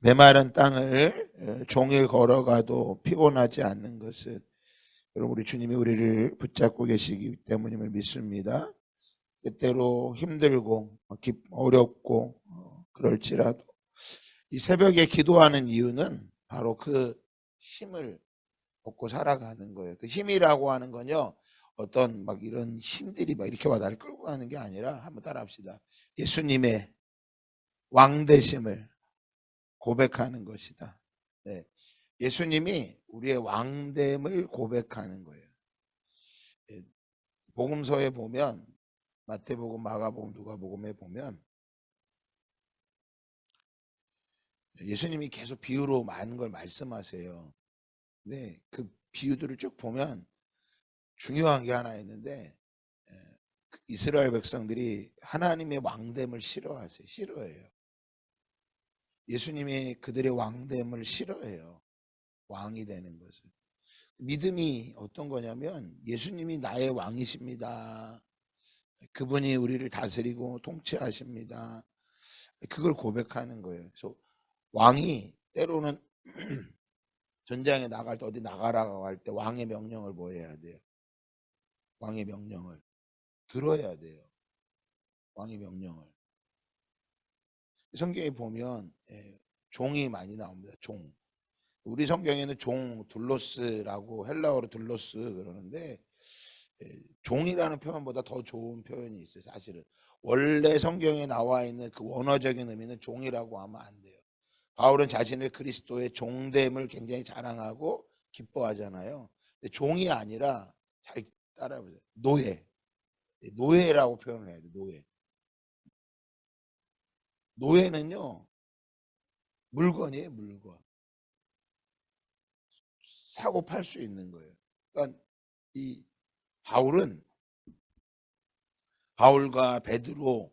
메마른 땅을 종일 걸어가도 피곤하지 않는 것은 여러분 우리 주님이 우리를 붙잡고 계시기 때문임을 믿습니다. 때때로 힘들고 어렵고 그럴지라도 이 새벽에 기도하는 이유는 바로 그 힘을 얻고 살아가는 거예요. 그 힘이라고 하는 건요, 어떤 막 이런 힘들이 막 이렇게 와 나를 끌고 가는 게 아니라 한번 따라합시다. 예수님의 왕되심을 고백하는 것이다. 네. 예수님이 우리의 왕됨을 고백하는 거예요. 예, 복음서에 보면 마태복음, 마가복음, 누가복음에 보면 예수님이 계속 비유로 많은 걸 말씀하세요. 네, 그 비유들을 쭉 보면 중요한 게 하나 있는데 이스라엘 백성들이 하나님의 왕됨을 싫어해요. 예수님이 그들의 왕됨을 싫어해요. 왕이 되는 것을. 믿음이 어떤 거냐면 예수님이 나의 왕이십니다. 그분이 우리를 다스리고 통치하십니다. 그걸 고백하는 거예요. 그래서 왕이 때로는 전장에 나갈 때 어디 나가라고 할 때 왕의 명령을 뭐 해야 돼요? 왕의 명령을 들어야 돼요. 왕의 명령을. 성경에 보면 종이 많이 나옵니다. 종. 우리 성경에는 종, 둘로스라고 헬라어로 둘로스 그러는데 종이라는 표현보다 더 좋은 표현이 있어요. 사실은 원래 성경에 나와 있는 그 원어적인 의미는 종이라고 하면 안 돼요. 바울은 자신을 그리스도의 종됨을 굉장히 자랑하고 기뻐하잖아요. 근데 종이 아니라 잘 따라해보세요. 노예. 노예라고 표현을 해야 돼요. 노예. 노예는요, 물건이에요, 물건. 사고 팔 수 있는 거예요. 그러니까 이 바울과 베드로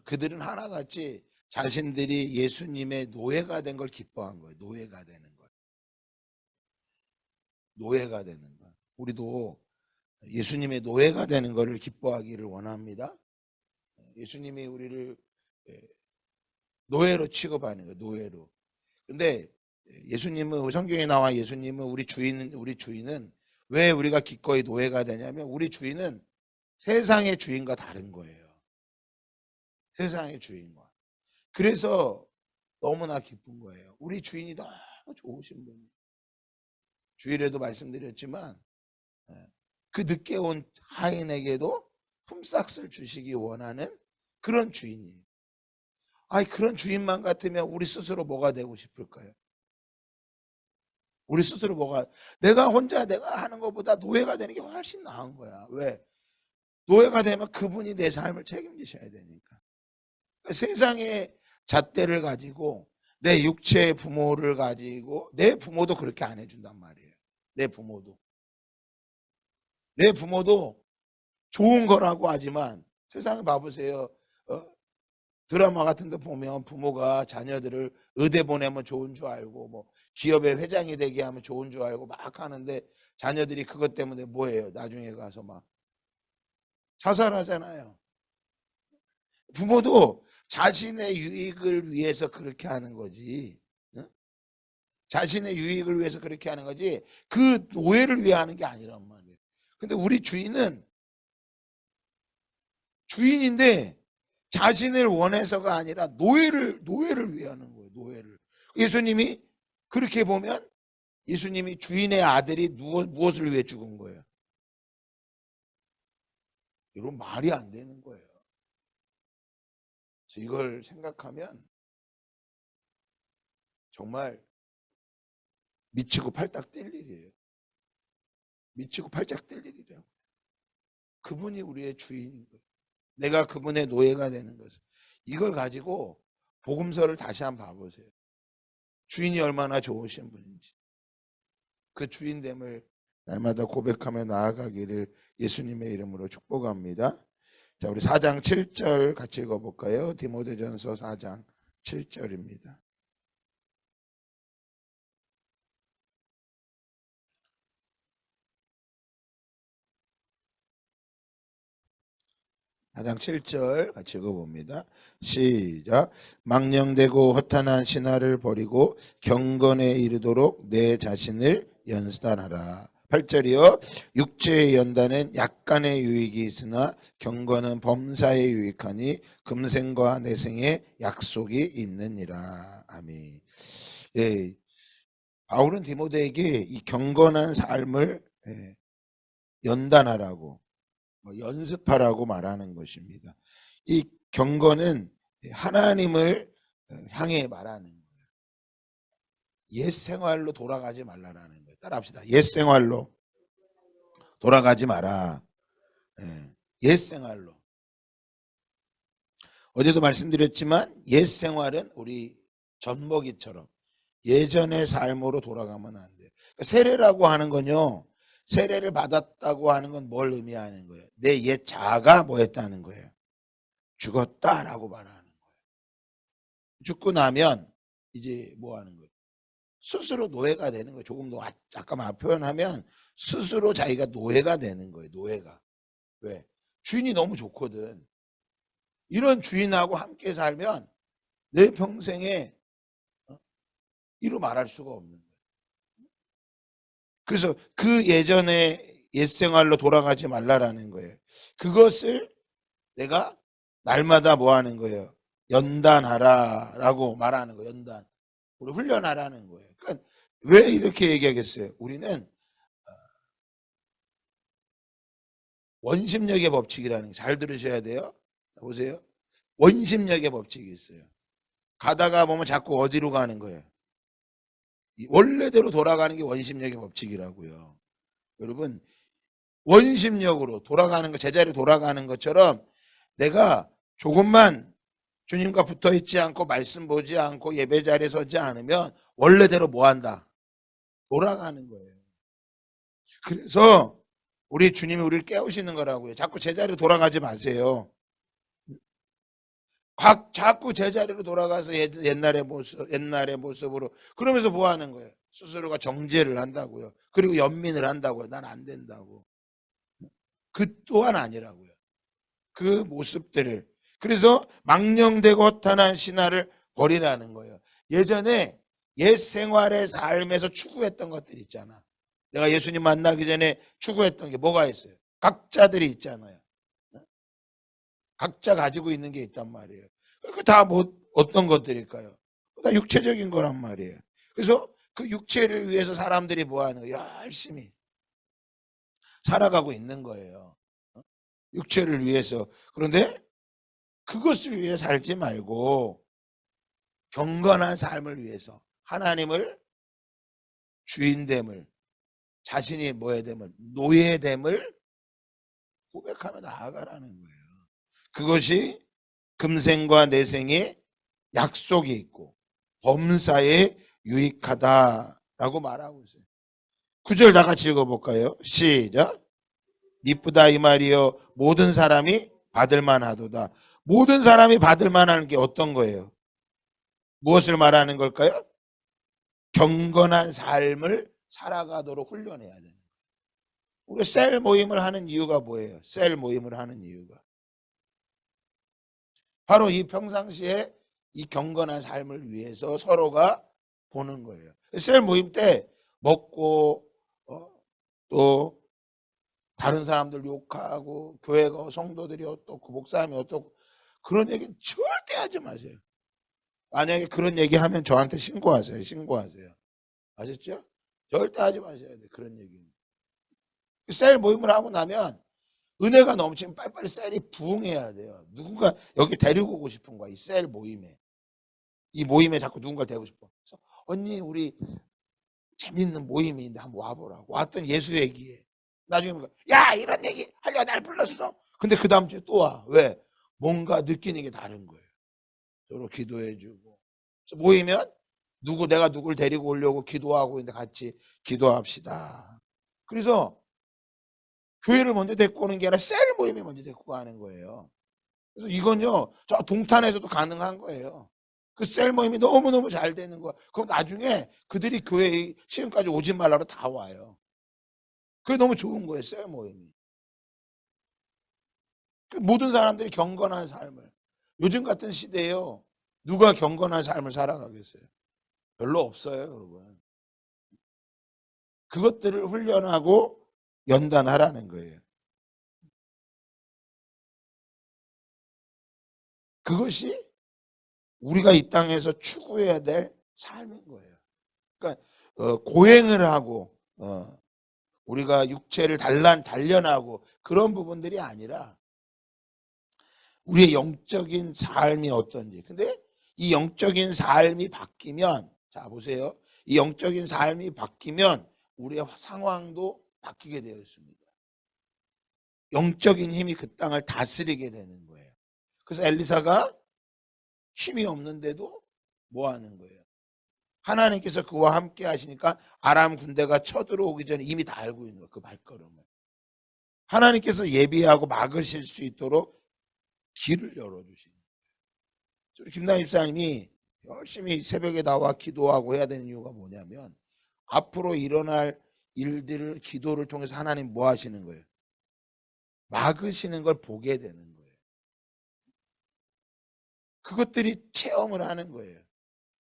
그들은 하나같이 자신들이 예수님의 노예가 된 걸 기뻐한 거예요. 노예가 되는 걸. 노예가 되는 걸. 우리도 예수님의 노예가 되는 것을 기뻐하기를 원합니다. 예수님이 우리를 노예로 취급하는 거예요. 노예로. 근데 예수님은 성경에 나와 예수님은 우리 주인은 왜 우리가 기꺼이 노예가 되냐면 우리 주인은 세상의 주인과 다른 거예요. 세상의 주인과. 그래서 너무나 기쁜 거예요. 우리 주인이 너무 좋으신 분이에요. 주일에도 말씀드렸지만 그 늦게 온 하인에게도 품삯을 주시기 원하는 그런 주인이에요. 아니 그런 주인만 같으면 우리 스스로 뭐가 되고 싶을까요? 우리 스스로 내가 혼자 내가 하는 것보다 노예가 되는 게 훨씬 나은 거야. 왜? 노예가 되면 그분이 내 삶을 책임지셔야 되니까. 그러니까 세상의 잣대를 가지고 내 육체의 부모를 가지고 내 부모도 그렇게 안 해준단 말이에요. 내 부모도 좋은 거라고 하지만 세상에 봐보세요. 드라마 같은 데 보면 부모가 자녀들을 의대 보내면 좋은 줄 알고 뭐 기업의 회장이 되게 하면 좋은 줄 알고 막 하는데 자녀들이 그것 때문에 뭐예요? 나중에 가서 막 자살하잖아요. 부모도 자신의 유익을 위해서 그렇게 하는 거지. 자신의 유익을 위해서 그렇게 하는 거지 그 노예를 위해 하는 게 아니란 말이에요. 근데 우리 주인인데 자신을 원해서가 아니라 노예를 위해 하는 거예요. 노예를. 예수님이 그렇게 보면 예수님이 주인의 아들이 무엇을 위해 죽은 거예요? 이런 말이 안 되는 거예요. 그래서 이걸 생각하면 정말 미치고 팔딱 뛸 일이에요. 미치고 팔짝 뛸 일이라고. 그분이 우리의 주인인 거예요. 내가 그분의 노예가 되는 것을. 이걸 가지고 복음서를 다시 한번 봐보세요. 주인이 얼마나 좋으신 분인지. 그 주인됨을 날마다 고백하며 나아가기를 예수님의 이름으로 축복합니다. 자, 우리 4장 7절 같이 읽어볼까요? 디모데전서 4장 7절입니다. 4장 7절 같이 읽어봅니다. 시작. 망령되고 허탄한 신화를 버리고 경건에 이르도록 내 자신을 연단하라. 8절이요. 육체의 연단은 약간의 유익이 있으나 경건은 범사에 유익하니 금생과 내생의 약속이 있느니라. 아멘. 예, 바울은 디모데에게 이 경건한 삶을 연단하라고 연습하라고 말하는 것입니다. 이 경건은 하나님을 향해 말하는 거예요. 옛 생활로 돌아가지 말라라는 거예요. 따라합시다. 옛 생활로 돌아가지 마라. 옛 생활로. 어제도 말씀드렸지만 옛 생활은 우리 젖먹이처럼 예전의 삶으로 돌아가면 안 돼요. 그러니까 세례라고 하는 건요. 세례를 받았다고 하는 건 뭘 의미하는 거예요? 내 옛 자아가 뭐 했다는 거예요? 죽었다라고 말하는 거예요. 죽고 나면 이제 뭐 하는 거예요? 스스로 노예가 되는 거예요. 조금 더 아까 표현하면 스스로 자기가 노예가 되는 거예요. 노예가. 왜? 주인이 너무 좋거든. 이런 주인하고 함께 살면 내 평생에 이루 말할 수가 없는 거예요. 그래서 그 예전의 옛 생활로 돌아가지 말라라는 거예요. 그것을 내가 날마다 뭐 하는 거예요? 연단하라라고 말하는 거예요. 연단. 우리 훈련하라는 거예요. 그러니까 왜 이렇게 얘기하겠어요? 우리는 원심력의 법칙이라는 게 잘 들으셔야 돼요. 보세요. 원심력의 법칙이 있어요. 가다가 보면 자꾸 어디로 가는 거예요? 원래대로 돌아가는 게 원심력의 법칙이라고요. 여러분, 원심력으로 돌아가는 거, 제자리로 돌아가는 것처럼 내가 조금만 주님과 붙어 있지 않고 말씀 보지 않고 예배 자리에 서지 않으면 원래대로 뭐 한다? 돌아가는 거예요. 그래서 우리 주님이 우리를 깨우시는 거라고요. 자꾸 제자리로 돌아가지 마세요. 자꾸 제자리로 돌아가서 옛날의 모습으로 그러면서 뭐 하는 거예요? 스스로가 정죄를 한다고요. 그리고 연민을 한다고요. 난 안 된다고. 그 또한 아니라고요. 그 모습들을. 그래서 망령되고 허탄한 신화를 버리라는 거예요. 예전에 옛 생활의 삶에서 추구했던 것들 있잖아. 내가 예수님 만나기 전에 추구했던 게 뭐가 있어요? 각자들이 있잖아요. 각자 가지고 있는 게 있단 말이에요. 그 다 뭐 어떤 것들일까요? 다 육체적인 거란 말이에요. 그래서 그 육체를 위해서 사람들이 뭐 하는 거예요? 열심히 살아가고 있는 거예요. 육체를 위해서. 그런데 그것을 위해 살지 말고 경건한 삶을 위해서 하나님을 주인됨을 자신이 뭐에 됨을 노예됨을 고백하며 나아가라는 거예요. 그것이 금생과 내생에 약속이 있고 범사에 유익하다라고 말하고 있어요. 9절 다 같이 읽어볼까요? 시작. 미쁘다 이 말이요 모든 사람이 받을 만하도다. 모든 사람이 받을 만한 게 어떤 거예요? 무엇을 말하는 걸까요? 경건한 삶을 살아가도록 훈련해야 되는 거예요. 우리 셀 모임을 하는 이유가 뭐예요? 셀 모임을 하는 이유가 바로 이 평상시에 이 경건한 삶을 위해서 서로가 보는 거예요. 셀 모임 때 먹고 또 다른 사람들 욕하고 교회가 성도들이 어떻고 목사님이 어떻고 그런 얘기는 절대 하지 마세요. 만약에 그런 얘기하면 저한테 신고하세요. 신고하세요. 아셨죠? 절대 하지 마셔야 돼요. 그런 얘기는. 셀 모임을 하고 나면 은혜가 넘치면 빨리빨리 셀이 부흥해야 돼요. 누군가 여기 데리고 오고 싶은 거야. 이 셀 모임에. 이 모임에 자꾸 누군가를 데리고 싶어. 그래서 언니 우리 재밌는 모임이 있는데 한번 와보라고. 왔던 예수 얘기에. 나중에 야 이런 얘기 하려고 날 불렀어. 근데 그 다음 주에 또 와. 왜? 뭔가 느끼는 게 다른 거예요. 서로 기도해주고. 그래서 모이면 내가 누굴 데리고 오려고 기도하고 있는데 같이 기도합시다. 그래서 교회를 먼저 데리고 오는 게 아니라 셀 모임에 먼저 데리고 가는 거예요. 그래서 이건요, 저 동탄에서도 가능한 거예요. 그 셀 모임이 너무너무 잘 되는 거야. 그럼 나중에 그들이 교회 시험까지 오지 말라고 다 와요. 그게 너무 좋은 거예요, 셀 모임이. 모든 사람들이 경건한 삶을, 요즘 같은 시대에요, 누가 경건한 삶을 살아가겠어요? 별로 없어요, 여러분. 그것들을 훈련하고 연단하라는 거예요. 그것이 우리가 이 땅에서 추구해야 될 삶인 거예요. 그러니까 고행을 하고 우리가 육체를 단련하고 그런 부분들이 아니라 우리의 영적인 삶이 어떤지. 근데 이 영적인 삶이 바뀌면, 자 보세요, 이 영적인 삶이 바뀌면 우리의 상황도 바뀌게 되어 있습니다. 영적인 힘이 그 땅을 다스리게 되는 거예요. 그래서 엘리사가 힘이 없는데도 뭐 하는 거예요? 하나님께서 그와 함께 하시니까 아람 군대가 쳐들어오기 전에 이미 다 알고 있는 거예요. 그 발걸음을. 하나님께서 예비하고 막으실 수 있도록 길을 열어주시는 거예요. 김남희 집사님이 열심히 새벽에 나와 기도하고 해야 되는 이유가 뭐냐면, 앞으로 일어날 일들을 기도를 통해서 하나님 뭐 하시는 거예요? 막으시는 걸 보게 되는 거예요. 그것들이 체험을 하는 거예요.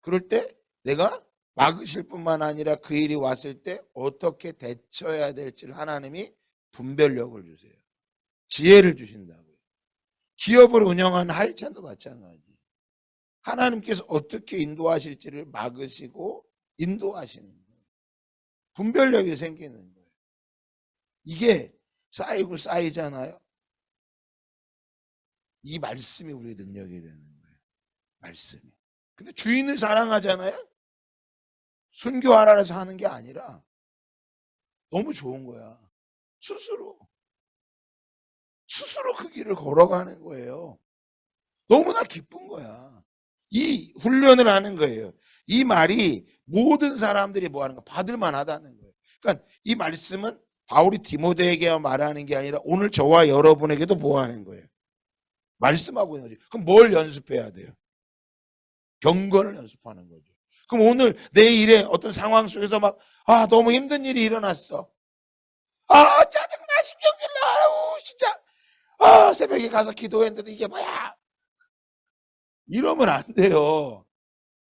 그럴 때 내가 막으실 뿐만 아니라 그 일이 왔을 때 어떻게 대처해야 될지를 하나님이 분별력을 주세요. 지혜를 주신다고요. 기업을 운영하는 하이찬도 마찬가지. 하나님께서 어떻게 인도하실지를 막으시고 인도하시는 거예요. 분별력이 생기는 거예요. 이게 쌓이고 쌓이잖아요. 이 말씀이 우리의 능력이 되는 거예요. 말씀이. 근데 주인을 사랑하잖아요. 순교하라 해서 하는 게 아니라 너무 좋은 거야. 스스로 그 길을 걸어가는 거예요. 너무나 기쁜 거야. 이 훈련을 하는 거예요. 이 말이 모든 사람들이 뭐 하는 거 받을 만하다는 거예요. 그러니까 이 말씀은 바울이 디모데에게 말하는 게 아니라 오늘 저와 여러분에게도 뭐 하는 거예요? 말씀하고 있는 거지. 그럼 뭘 연습해야 돼요? 경건을 연습하는 거죠. 그럼 오늘 내 일에 어떤 상황 속에서 막 너무 힘든 일이 일어났어. 짜증나, 신경질 나. 아유 진짜 새벽에 가서 기도했는데도 이게 뭐야? 이러면 안 돼요.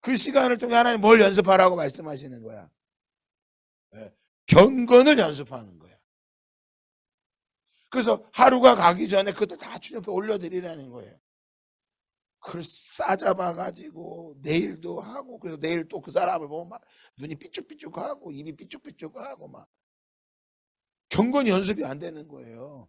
그 시간을 통해 하나님 뭘 연습하라고 말씀하시는 거야? 네. 경건을 연습하는 거야. 그래서 하루가 가기 전에 그것도 다 주님 앞에 올려드리라는 거예요. 그걸 싸잡아가지고 내일도 하고, 그래서 내일 또 그 사람을 보면 막 눈이 삐쭉삐쭉하고 입이 삐쭉삐쭉하고 막 경건이 연습이 안 되는 거예요.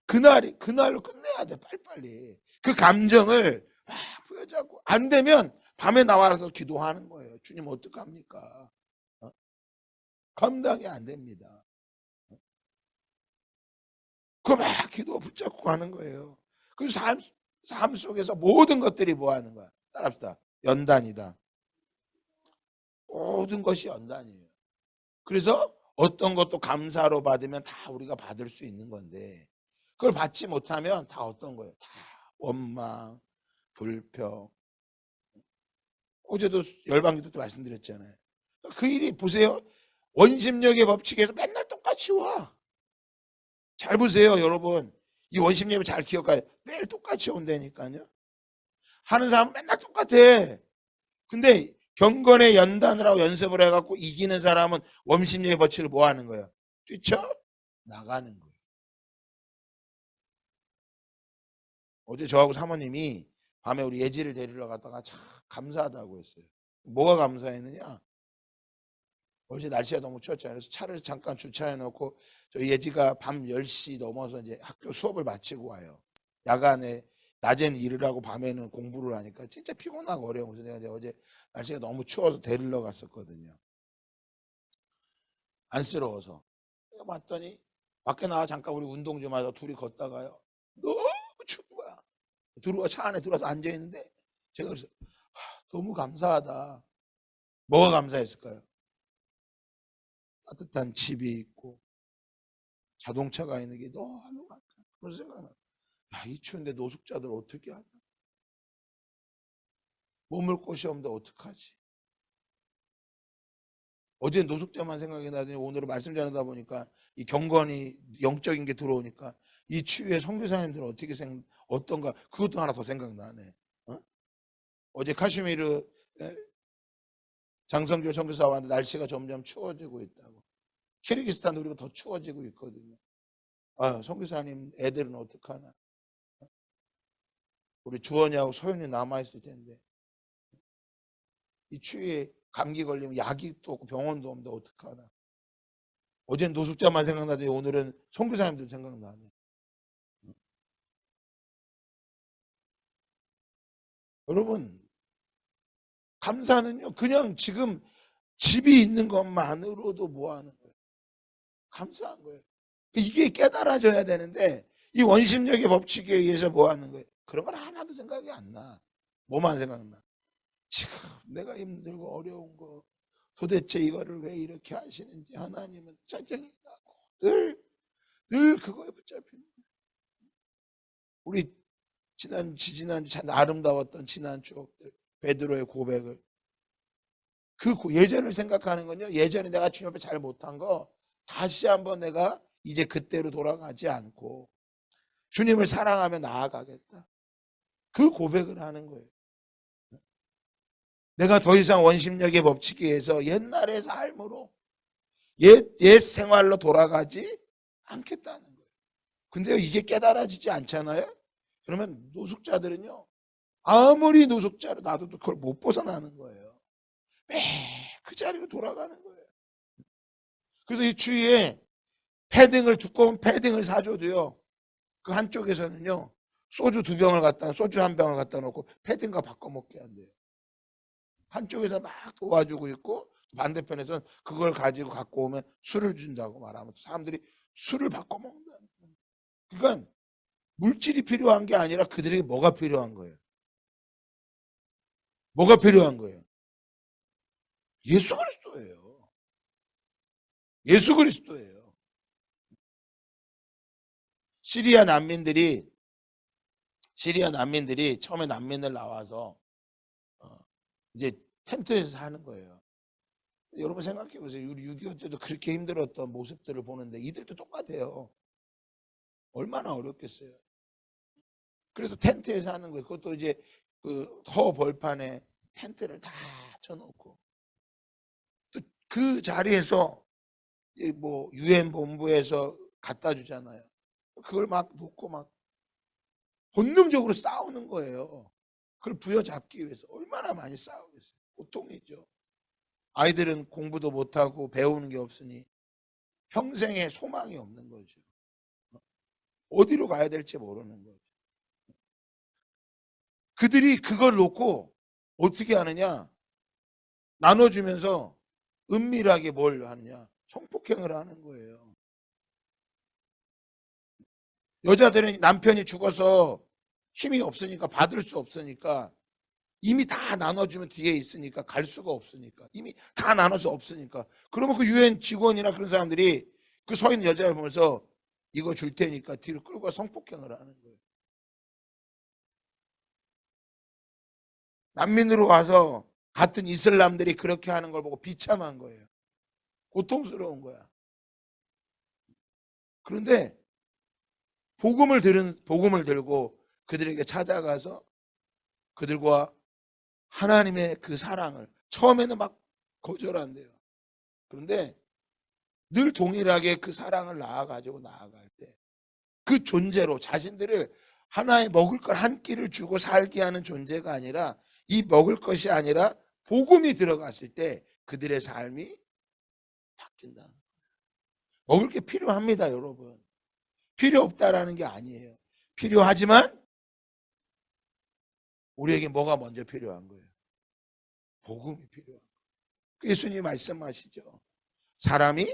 그날로 끝내야 돼. 빨리빨리 그 감정을 막 부여잡고, 안 되면 밤에 나와서 기도하는 거예요. 주님 어떡합니까? 감당이 안 됩니다. 그거 막 기도 붙잡고 가는 거예요. 그 삶 속에서 모든 것들이 뭐 하는 거야? 따라합시다. 연단이다. 모든 것이 연단이에요. 그래서 어떤 것도 감사로 받으면 다 우리가 받을 수 있는 건데, 그걸 받지 못하면 다 어떤 거예요? 다 원망, 불평. 어제도 열방기도 때 말씀드렸잖아요. 그 일이 보세요. 원심력의 법칙에서 맨날 똑같이 와. 잘 보세요, 여러분. 이 원심력을 잘 기억해요. 매일 똑같이 온다니까요. 하는 사람은 맨날 똑같아. 근데 경건의 연단을 하고 연습을 해갖고 이기는 사람은 원심력의 법칙을 뭐 하는 거예요? 뛰쳐 나가는 거예요. 어제 저하고 사모님이 밤에 우리 예지를 데리러 갔다가 참 감사하다고 했어요. 뭐가 감사했느냐? 어제 날씨가 너무 추웠잖아요. 그래서 차를 잠깐 주차해 놓고 저희 예지가 밤 10시 넘어서 이제 학교 수업을 마치고 와요. 야간에 낮에는 일을 하고 밤에는 공부를 하니까 진짜 피곤하고 어려운 거죠. 내가 어제 날씨가 너무 추워서 데리러 갔었거든요. 안쓰러워서. 내가 봤더니 밖에 나와 잠깐 우리 운동 좀 하자 둘이 걷다가요. 너무 추운 거야. 차 안에 들어와서 앉아 있는데 제가 그래서 너무 감사하다. 뭐가 감사했을까요? 따뜻한 집이 있고 자동차가 있는 게 너무 많다. 그런 생각나. 이 추운데 노숙자들 어떻게 하냐? 머물 곳이 없는데 어떡하지? 어제 노숙자만 생각이 나더니 오늘은 말씀 전하다 보니까 이 경건이 영적인 게 들어오니까 이 추위에 선교사님들은 어떤가? 그것도 하나 더 생각나네. 어제 카슈미르 장성교 선교사 왔는데 날씨가 점점 추워지고 있다고. 키르기스탄도 우리가 더 추워지고 있거든요. 선교사님 애들은 어떡하나? 우리 주원이하고 소연이 남아있을 텐데 이 추위에 감기 걸리면 약이 또 없고 병원도 없는데 어떡하나? 어제는 노숙자만 생각나더니 오늘은 선교사님들 생각나네. 여러분, 감사는요 그냥 지금 집이 있는 것만으로도 뭐하는 거예요? 감사한 거예요. 이게 깨달아져야 되는데 이 원심력의 법칙에 의해서 뭐하는 거예요? 그런 건 하나도 생각이 안 나. 뭐만 생각나? 지금 내가 힘들고 어려운 거 도대체 이거를 왜 이렇게 하시는지 하나님은 짜증이다. 늘 그거에 붙잡히는 거예요. 우리 지난주 참 아름다웠던 지난 추억들, 베드로의 고백을 그 예전을 생각하는 건요. 예전에 내가 주님 앞에 잘 못한 거 다시 한번 내가 이제 그때로 돌아가지 않고 주님을 사랑하며 나아가겠다. 그 고백을 하는 거예요. 내가 더 이상 원심력의 법칙에 의해서 옛날의 삶으로 옛 생활로 돌아가지 않겠다는 거예요. 근데 이게 깨달아지지 않잖아요. 그러면 노숙자들은요. 아무리 노숙자로 놔둬도 그걸 못 벗어나는 거예요. 매 그 자리로 돌아가는 거예요. 그래서 이 추위에 두꺼운 패딩을 사줘도요. 그 한쪽에서는요. 소주 2병을 소주 1병을 갖다 놓고 패딩과 바꿔 먹게 한대요. 한쪽에서 막 도와주고 있고 반대편에서는 그걸 가지고 갖고 오면 술을 준다고 말하면 사람들이 술을 바꿔 먹는다는 거예요. 그러니까 물질이 필요한 게 아니라 그들에게 뭐가 필요한 거예요? 뭐가 필요한 거예요? 예수 그리스도예요. 예수 그리스도예요. 시리아 난민들이 처음에 난민을 나와서 이제 텐트에서 사는 거예요. 여러분 생각해 보세요. 우리 6.25 때도 그렇게 힘들었던 모습들을 보는데 이들도 똑같아요. 얼마나 어렵겠어요. 그래서 텐트에서 하는 거예요. 그것도 이제 그 터 벌판에 텐트를 다 쳐놓고 또 그 자리에서 뭐 UN 본부에서 갖다 주잖아요. 그걸 막 놓고 막 본능적으로 싸우는 거예요. 그걸 부여잡기 위해서 얼마나 많이 싸우겠어요. 고통이죠. 아이들은 공부도 못하고 배우는 게 없으니 평생에 소망이 없는 거죠. 어디로 가야 될지 모르는 거죠. 그들이 그걸 놓고 어떻게 하느냐? 나눠주면서 은밀하게 뭘 하느냐? 성폭행을 하는 거예요. 여자들은 남편이 죽어서 힘이 없으니까 받을 수 없으니까 이미 다 나눠주면 뒤에 있으니까 갈 수가 없으니까 이미 다 나눠서 없으니까 그러면 그 유엔 직원이나 그런 사람들이 그 서 있는 여자를 보면서 이거 줄 테니까 뒤로 끌고 성폭행을 하는 거예요. 난민으로 와서 같은 이슬람들이 그렇게 하는 걸 보고 비참한 거예요. 고통스러운 거야. 그런데 복음을 들고 그들에게 찾아가서 그들과 하나님의 그 사랑을 처음에는 막 거절한대요. 그런데 늘 동일하게 그 사랑을 나아갈 때 그 존재로 자신들을 하나의 먹을 걸 한 끼를 주고 살게 하는 존재가 아니라 이 먹을 것이 아니라 복음이 들어갔을 때 그들의 삶이 바뀐다. 먹을 게 필요합니다, 여러분. 필요 없다라는 게 아니에요. 필요하지만 우리에게 뭐가 먼저 필요한 거예요? 복음이 필요한 거예요. 예수님이 말씀하시죠. 사람이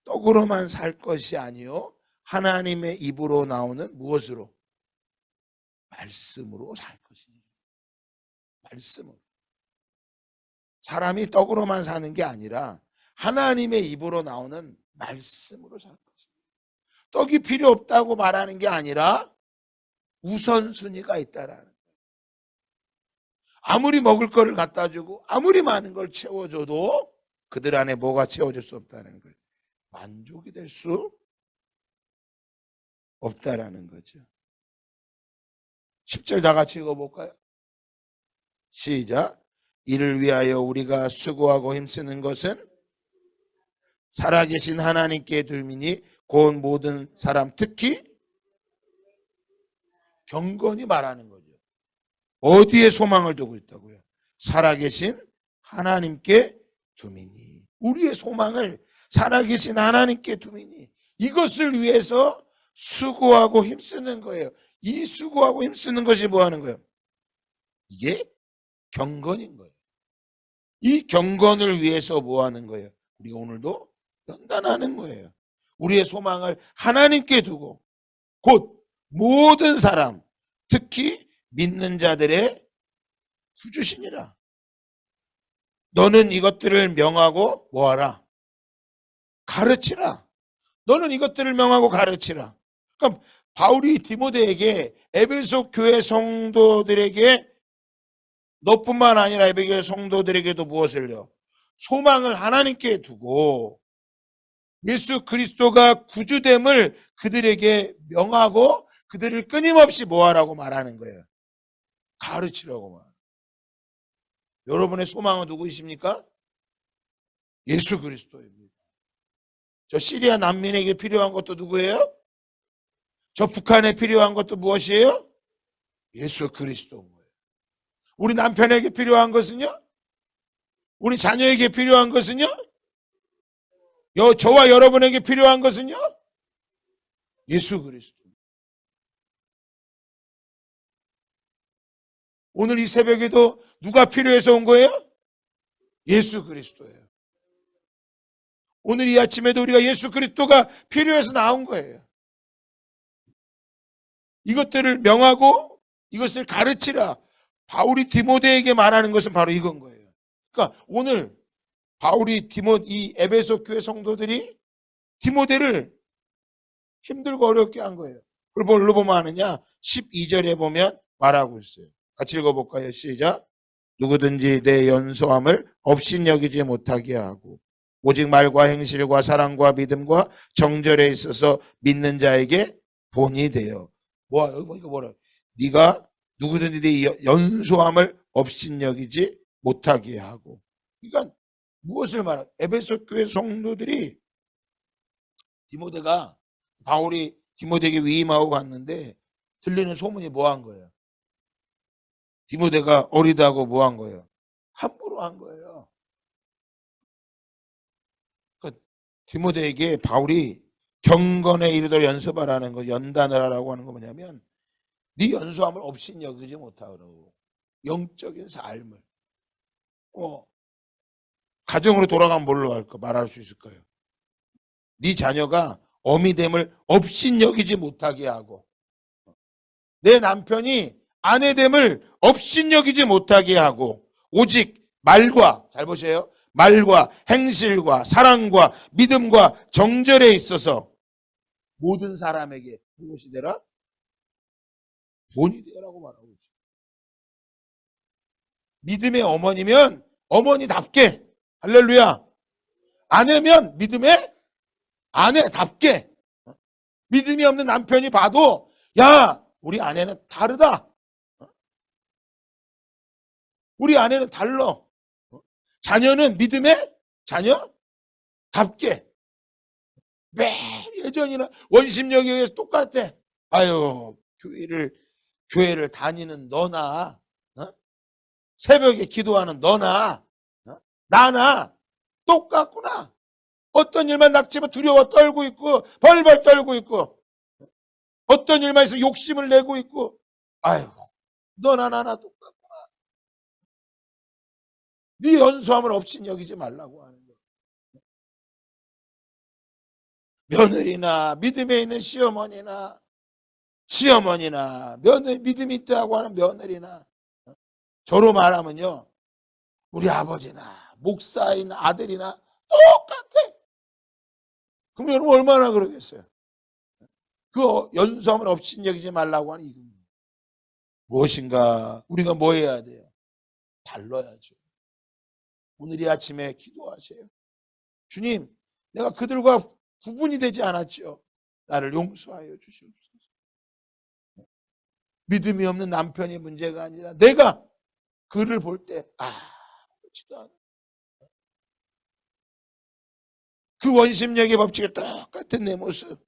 떡으로만 살 것이 아니요 하나님의 입으로 나오는 무엇으로? 말씀으로 살 것이니. 말씀으로. 사람이 떡으로만 사는 게 아니라 하나님의 입으로 나오는 말씀으로 살 것이니. 떡이 필요 없다고 말하는 게 아니라 우선순위가 있다라는 거예요. 아무리 먹을 거를 갖다 주고 아무리 많은 걸 채워줘도 그들 안에 뭐가 채워질 수 없다는 거예요. 만족이 될 수 없다라는 거죠. 10절 다 같이 읽어볼까요? 시작. 이를 위하여 우리가 수고하고 힘쓰는 것은 살아계신 하나님께 둘미니 곧 모든 사람, 특히 경건이 말하는 거죠. 어디에 소망을 두고 있다고요? 살아계신 하나님께 두미니. 우리의 소망을 살아계신 하나님께 두미니. 이것을 위해서 수고하고 힘쓰는 거예요. 이 수고하고 힘쓰는 것이 뭐 하는 거예요? 이게 경건인 거예요. 이 경건을 위해서 뭐 하는 거예요? 우리가 오늘도 연단하는 거예요. 우리의 소망을 하나님께 두고 곧 모든 사람, 특히 믿는 자들의 구주시니라. 너는 이것들을 명하고 뭐하라? 가르치라. 너는 이것들을 명하고 가르치라. 그럼 바울이 디모데에게 에베소 교회 성도들에게 너뿐만 아니라 에베소 성도들에게도 무엇을요? 소망을 하나님께 두고 예수 그리스도가 구주됨을 그들에게 명하고 그들을 끊임없이 뭐하라고 말하는 거예요? 가르치라고 말합니다. 여러분의 소망은 누구이십니까? 예수 그리스도입니다. 저 시리아 난민에게 필요한 것도 누구예요? 저 북한에 필요한 것도 무엇이에요? 예수 그리스도인 거예요. 우리 남편에게 필요한 것은요? 우리 자녀에게 필요한 것은요? 저와 여러분에게 필요한 것은요? 예수 그리스도. 오늘 이 새벽에도 누가 필요해서 온 거예요? 예수 그리스도예요. 오늘 이 아침에도 우리가 예수 그리스도가 필요해서 나온 거예요. 이것들을 명하고 이것을 가르치라. 바울이 디모데에게 말하는 것은 바로 이건 거예요. 그러니까 오늘 바울이 이 에베소 교회 성도들이 디모데를 힘들고 어렵게 한 거예요. 그걸 뭘로 보면 하느냐? 12절에 보면 말하고 있어요. 같이 읽어볼까요? 시작. 누구든지 내 연소함을 업신여기지 못하게 하고 오직 말과 행실과 사랑과 믿음과 정절에 있어서 믿는 자에게 본이 되어. 이거 뭐라? 네가 누구든지 내 연소함을 업신여기지 못하게 하고. 그러니까 무엇을 말하? 에베소 교회 성도들이 디모데가 바울이 디모데에게 위임하고 갔는데 들리는 소문이 뭐 한 거예요? 디모데가 어리다고 뭐 한 거예요? 함부로 한 거예요. 그러니까 디모데에게 바울이 경건에 이르도록 연습하라는 거, 연단을 하라고 하는 거 뭐냐면 네 연소함을 업신여기지 못하고 영적인 삶을 가정으로 돌아가면 뭘로 할까? 말할 수 있을까요? 네 자녀가 어미됨을 업신여기지 못하게 하고 내 남편이 아내됨을 업신여기지 못하게 하고 오직 말과, 잘 보세요, 말과 행실과 사랑과 믿음과 정절에 있어서 모든 사람에게 무엇이 되라? 본이 되라고 말하고 있죠. 믿음의 어머니면 어머니답게, 할렐루야, 아내면 믿음의 아내답게, 믿음이 없는 남편이 봐도 야, 우리 아내는 다르다. 우리 아내는 달라. 자녀는 믿음의 자녀답게. 매일 예전이나 원심력에 의해서 똑같아. 아유, 교회를 다니는 너나, 새벽에 기도하는 너나, 나나 똑같구나. 어떤 일만 닥치면 두려워 떨고 있고, 벌벌 떨고 있고, 어떤 일만 있으면 욕심을 내고 있고, 아유, 너나 나나 똑같구나. 네 연소함을 업신여기지 말라고 하는 거야. 며느리나 믿음에 있는 시어머니나 믿음이 있다고 하는 며느리나, 저로 말하면요, 우리 아버지나 목사인 아들이나 똑같아. 그럼 여러분 얼마나 그러겠어요? 그 연소함을 업신여기지 말라고 하는 이유는 무엇인가? 우리가 뭐 해야 돼요? 달라야죠. 오늘 이 아침에 기도하세요. 주님, 내가 그들과 구분이 되지 않았죠. 나를 용서하여 주시옵소서. 믿음이 없는 남편이 문제가 아니라 내가 그를 볼 때 그렇지도 않아. 그 원심력의 법칙에 똑같은 내 모습.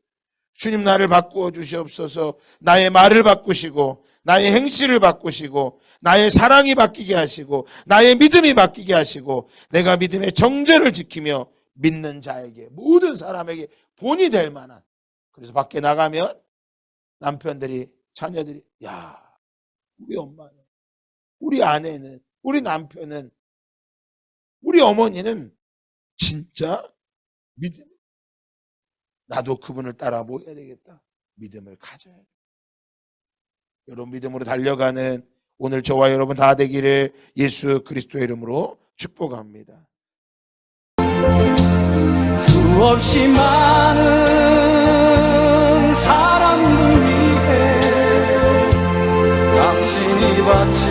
주님 나를 바꾸어 주시옵소서. 나의 말을 바꾸시고 나의 행실을 바꾸시고 나의 사랑이 바뀌게 하시고 나의 믿음이 바뀌게 하시고 내가 믿음의 정절을 지키며 믿는 자에게 모든 사람에게 본이 될 만한, 그래서 밖에 나가면 남편들이 자녀들이 야 우리 엄마는, 우리 아내는, 우리 남편은, 우리 어머니는 진짜 믿음, 나도 그분을 따라 뭐 해야 되겠다. 믿음을 가져야 돼. 여러분 믿음으로 달려가는 오늘 저와 여러분 다 되기를 예수 그리스도의 이름으로 축복합니다. 수없이 많은 사람들 위해 당신이 바친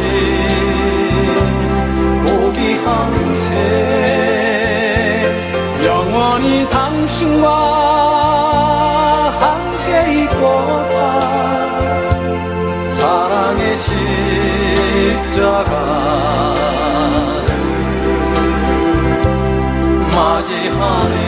고귀한 새 영원히 당신과 함께 있고파 사랑의 십자가를 맞이하네.